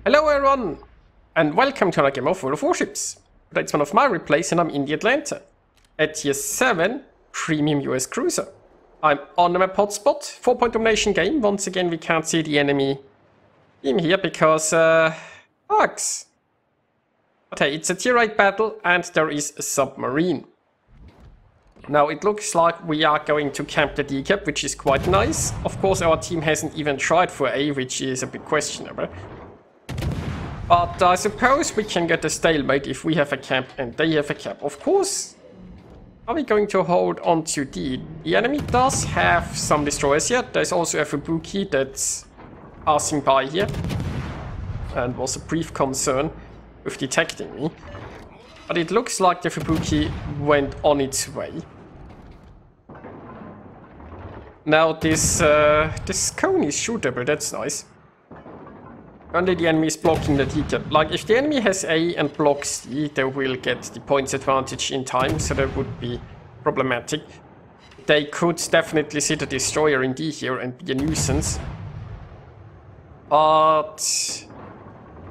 Hello everyone, and welcome to another game of World of Warships. That's one of my replays and I'm in the Atlanta. At tier 7, premium US cruiser. I'm on the map hotspot, 4-point domination game. Once again we can't see the enemy team here because bugs. But hey, it's a tier 8 battle and there is a submarine. Now it looks like we are going to camp the decap, which is quite nice. Of course our team hasn't even tried for A, which is a bit questionable. But I suppose we can get a stalemate if we have a camp and they have a camp. Of course, are we going to hold on to D? The enemy does have some destroyers here. There's also a Fubuki that's passing by here. And was a brief concern with detecting me. But it looks like the Fubuki went on its way. Now this cone is shootable, that's nice. Only the enemy is blocking the decap. Like, if the enemy has A and blocks D, they will get the points advantage in time, so that would be problematic. They could definitely sit a destroyer in D here and be a nuisance. But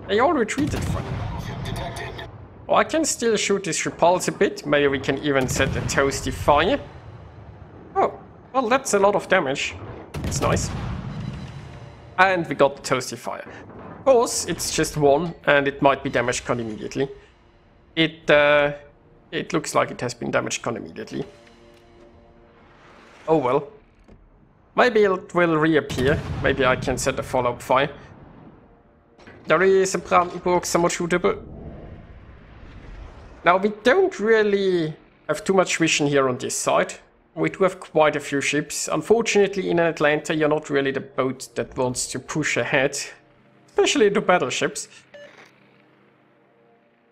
they all retreated from it. Well, I can still shoot this repulse a bit. Maybe we can even set a toasty fire. Oh, well, that's a lot of damage. It's nice. And we got the toasty fire. Of course, it's just one, and it might be damage con immediately. It looks like it has been damage con immediately. Oh well. Maybe it will reappear. Maybe I can set a follow-up fire. There is a Brandenburg somewhat shootable. Now, we don't really have too much vision here on this side. We do have quite a few ships. Unfortunately, in Atlanta, you're not really the boat that wants to push ahead. Especially the battleships.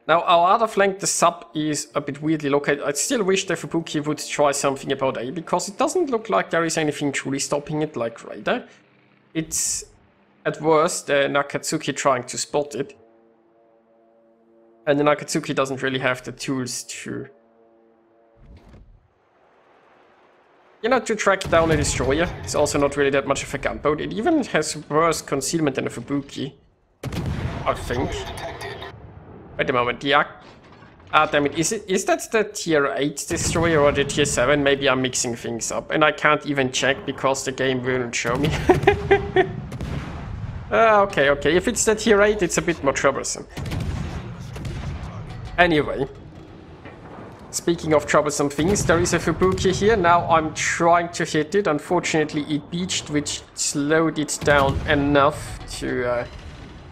Now, our other flank, the sub, is a bit weirdly located. I still wish the Fubuki would try something about A, because it doesn't look like there is anything truly stopping it like radar. It's, at worst, the Nakatsuki trying to spot it. And the Nakatsuki doesn't really have the tools to... to track down a destroyer. It's also not really that much of a gunboat. It even has worse concealment than a Fubuki, I think. Wait a moment, yeah. Ah, damn it. Is that the tier 8 destroyer or the tier 7? Maybe I'm mixing things up. And I can't even check because the game won't show me. Okay. If it's the tier 8, it's a bit more troublesome. Anyway. Speaking of troublesome things, there is a Fubuki here. Now I'm trying to hit it. Unfortunately, it beached, which slowed it down enough to,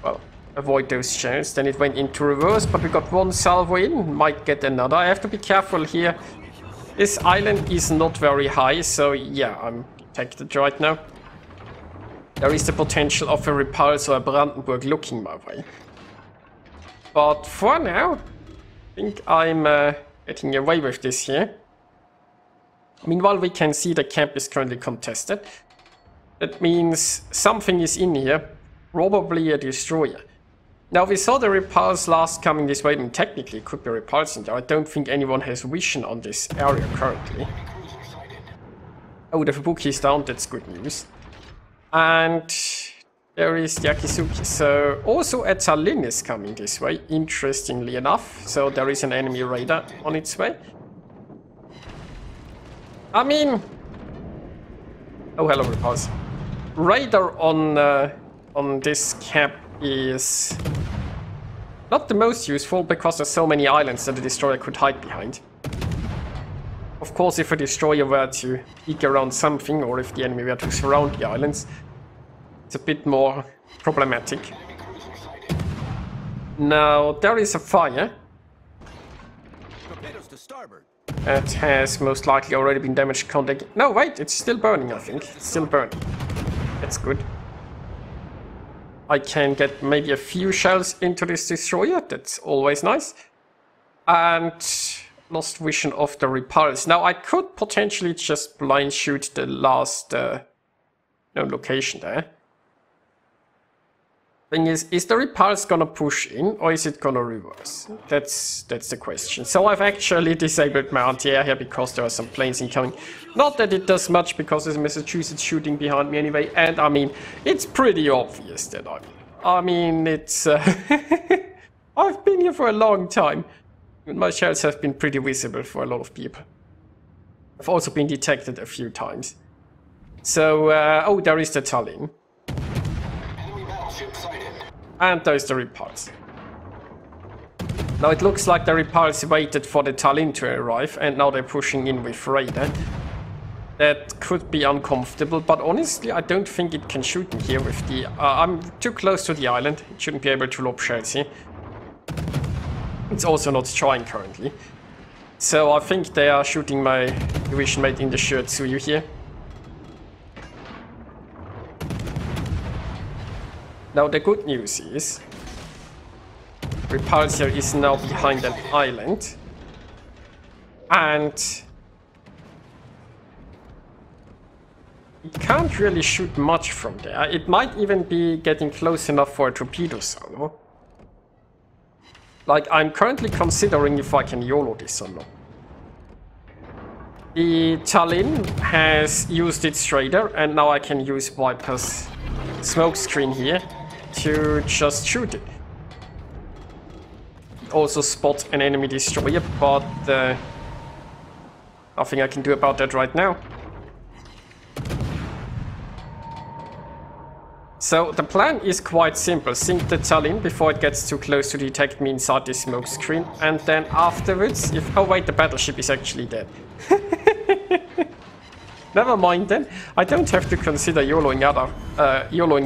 well, avoid those channels. Then it went into reverse, but we got one salvo in. Might get another. I have to be careful here. This island is not very high, so yeah, I'm detected right now. There is the potential of a repulse or a Brandenburg looking my way. But for now, I think I'm... getting away with this here. Meanwhile, we can see the camp is currently contested. That means something is in here, probably a destroyer. Now, we saw the repulse last coming this way, and technically it could be repulsing there. I don't think anyone has vision on this area currently. Oh, the Fubuki is down, that's good news. And there is the Akizuki. So also a Tallinn is coming this way, interestingly enough. So there is an enemy radar on its way. I mean... Oh, hello, repulse. Radar on this cap is not the most useful because there's so many islands that the destroyer could hide behind. Of course, if a destroyer were to peek around something, or if the enemy were to surround the islands, it's a bit more problematic. Now, there is a fire. It has most likely already been damaged. No, wait, it's still burning, I think. It's still burning. That's good. I can get maybe a few shells into this destroyer. That's always nice. And lost vision of the repulse. Now, I could potentially just blind shoot the last location there. Thing is the repulse gonna push in, or is it gonna reverse? That's the question. So I've actually disabled my anti-air here because there are some planes incoming. Not that it does much because there's Massachusetts shooting behind me anyway, and I mean, it's pretty obvious that I mean, it's... I've been here for a long time. My shells have been pretty visible for a lot of people. I've also been detected a few times. So, oh, there is the Tallinn. Enemy battleship sighted. And there's the Repulse. Now it looks like the Repulse waited for the Tallinn to arrive, and now they're pushing in with Raider. That could be uncomfortable, but honestly I don't think it can shoot me here with the... I'm too close to the island, it shouldn't be able to lob shells here. It's also not trying currently. So I think they are shooting my division mate in the Shiratsuyu here. Now the good news is... Repulsor is now behind an island. And... it can't really shoot much from there. It might even be getting close enough for a torpedo solo. Like, I'm currently considering if I can YOLO this or not. The Tallinn has used its Raider, and now I can use Viper's smokescreen here to just shoot it. Also spot an enemy destroyer, but nothing I can do about that right now. So the plan is quite simple. Sink the Tallinn before it gets too close to detect me inside this smoke screen, and then afterwards, if... oh wait, the battleship is actually dead. Never mind then. I don't have to consider YOLOing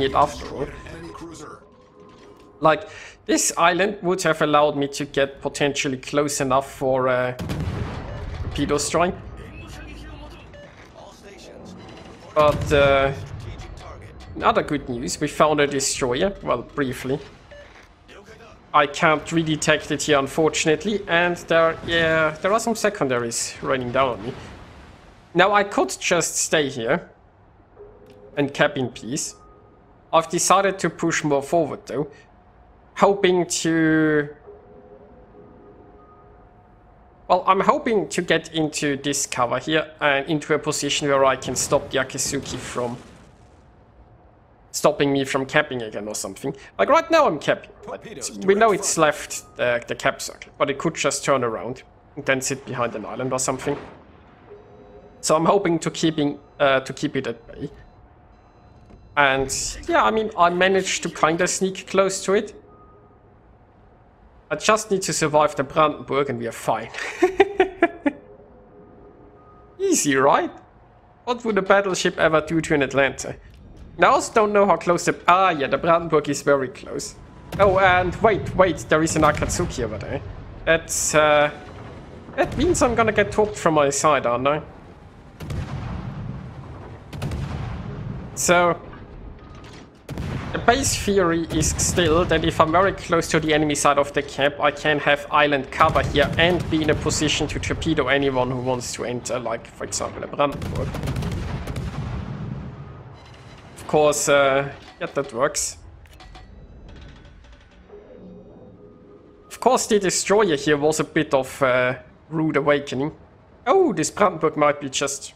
it after all. Like, this island would have allowed me to get potentially close enough for a torpedo strike. But other good news, we found a destroyer, well, briefly. I can't redetect it here, unfortunately, and there are some secondaries raining down on me. Now, I could just stay here and cap in peace. I've decided to push more forward, though, hoping to... well, I'm hoping to get into this cover here and into a position where I can stop the Akatsuki from stopping me from capping again or something. Like right now I'm capping. We know it's left the cap circle, but it could just turn around and then sit behind an island or something. So I'm hoping to keep it at bay. And yeah, I mean, I managed to kind of sneak close to it. I just need to survive the Brandenburg and we are fine. Easy, right? What would a battleship ever do to an Atlanta? I also don't know how close the... ah, yeah, the Brandenburg is very close. Oh, and wait, there is an Akatsuki over there. That's, that means I'm gonna get torped from my side, aren't I? So... the base theory is still that if I'm very close to the enemy side of the cap, I can have island cover here and be in a position to torpedo anyone who wants to enter, like, for example, a Brandenburg. Of course, yeah, that works. Of course, the destroyer here was a bit of a rude awakening. Oh, this Brandenburg might be just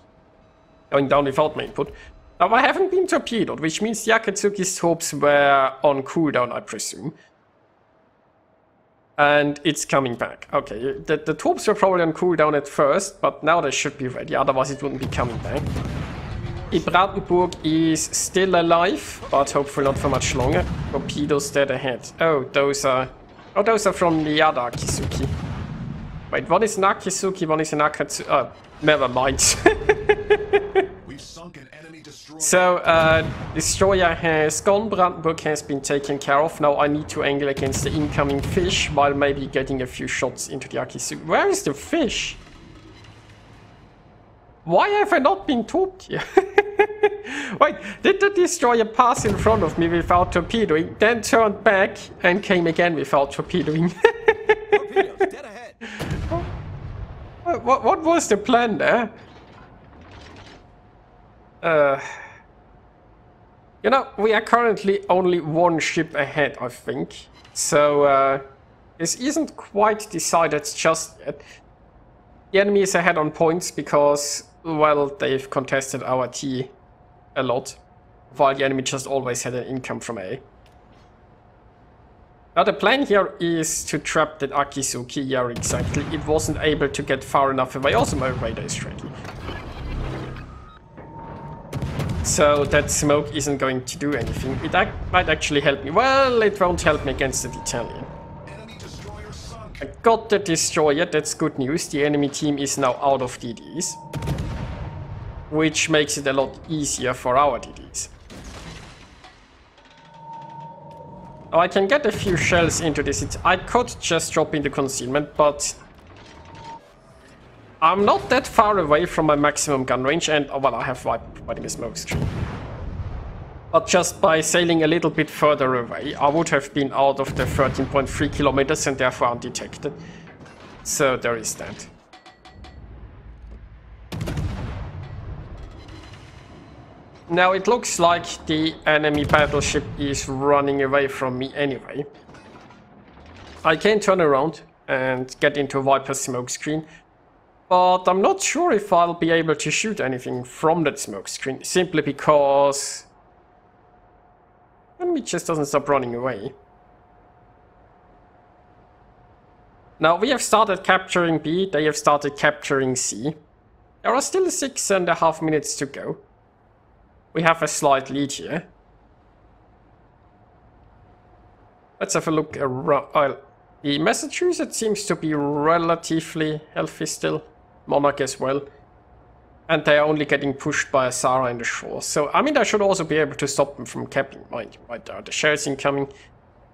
going down without my input. Now, I haven't been torpedoed, which means the Akatsuki's torps were on cooldown, I presume. And it's coming back. Okay, the torps were probably on cooldown at first, but now they should be ready, otherwise it wouldn't be coming back. The Brandenburg is still alive, but hopefully not for much longer. Torpedoes dead ahead. Oh, those are from the other Akatsuki. Wait, one is an Akatsuki, one is an Akatsuki. Never mind. We've sunk an enemy destroyer. So, destroyer has gone, Brandenburg has been taken care of. Now I need to angle against the incoming fish while maybe getting a few shots into the Akatsuki. Where is the fish? Why have I not been torped here? Wait, did the destroyer pass in front of me without torpedoing, then turned back and came again without torpedoing? Torpedoes, dead ahead. What was the plan there? You know, we are currently only one ship ahead, I think. So, this isn't quite decided just yet. The enemy is ahead on points because, well, they've contested our T a lot, while the enemy just always had an income from A. Now the plan here is to trap that Akizuki, yeah, exactly. It wasn't able to get far enough away. Also, my radar is tricky. So that smoke isn't going to do anything. It might actually help me. Well, it won't help me against the Italian. I got the destroyer, that's good news. The enemy team is now out of DDs. Which makes it a lot easier for our DDs. Oh, I can get a few shells into this. I could just drop into concealment, but I'm not that far away from my maximum gun range, and oh, well, I have wiped providing a smoke screen. But just by sailing a little bit further away, I would have been out of the 13.3 kilometers and therefore undetected. So there is that. Now it looks like the enemy battleship is running away from me anyway. I can turn around and get into Viper's smoke screen, but I'm not sure if I'll be able to shoot anything from that smoke screen, simply because enemy just doesn't stop running away. Now we have started capturing B, they have started capturing C. There are still 6.5 minutes to go. We have a slight lead here. Let's have a look around. The Massachusetts seems to be relatively healthy still. Monarch as well. And they are only getting pushed by a Sarah in the shore. So, I mean, I should also be able to stop them from capping, mind you. Right there, the shells incoming.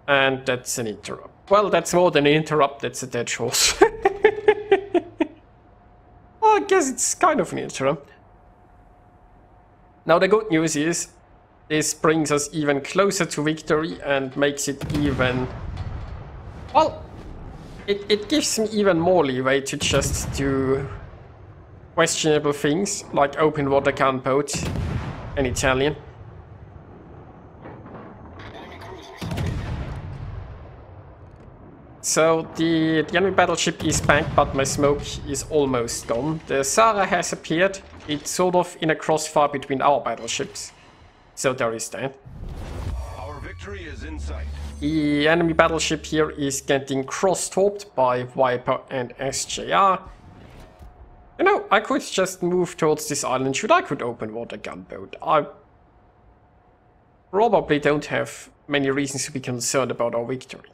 And that's an interrupt. Well, that's more than an interrupt, that's a dead horse. Well, I guess it's kind of an interrupt. Now the good news is, this brings us even closer to victory and makes it even... Well, it gives me even more leeway to just do questionable things, like open water gunboat and Italian. So the enemy battleship is back, but my smoke is almost gone. The Sarah has appeared. It's sort of in a crossfire between our battleships. So there is that. Our victory is in sight. The enemy battleship here is getting cross-torped by Viper and SJR. You know, I could just move towards this island. Should I could open water gunboat? I probably don't have many reasons to be concerned about our victory.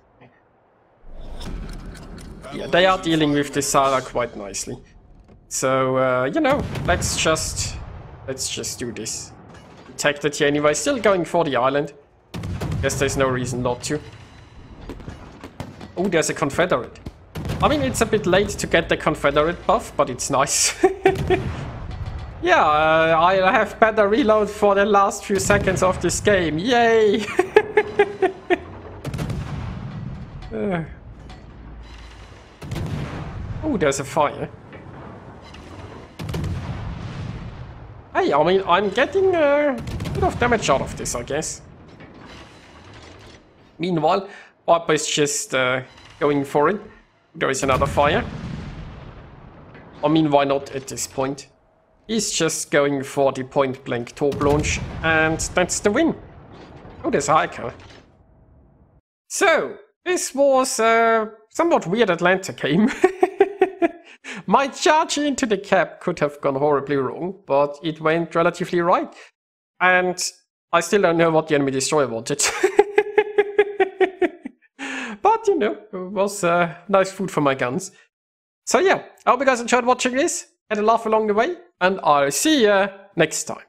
Yeah, they are dealing with the Sarah quite nicely. So, you know, let's just do this. Detected here anyway, still going for the island. Guess there's no reason not to. Oh, there's a Confederate. I mean, it's a bit late to get the Confederate buff, but it's nice. Yeah, I have better reload for the last few seconds of this game. Yay! Oh, there's a fire. Hey, I mean, I'm getting a bit of damage out of this, I guess. Meanwhile, Viper is just going for it. There is another fire. I mean, why not at this point? He's just going for the point-blank torp launch, and that's the win. Oh, there's a hiker. So, this was a somewhat weird Atlanta game. My charge into the cap could have gone horribly wrong, but it went relatively right. And I still don't know what the enemy destroyer wanted. But, you know, it was nice food for my guns. So yeah, I hope you guys enjoyed watching this. Had a laugh along the way, and I'll see you next time.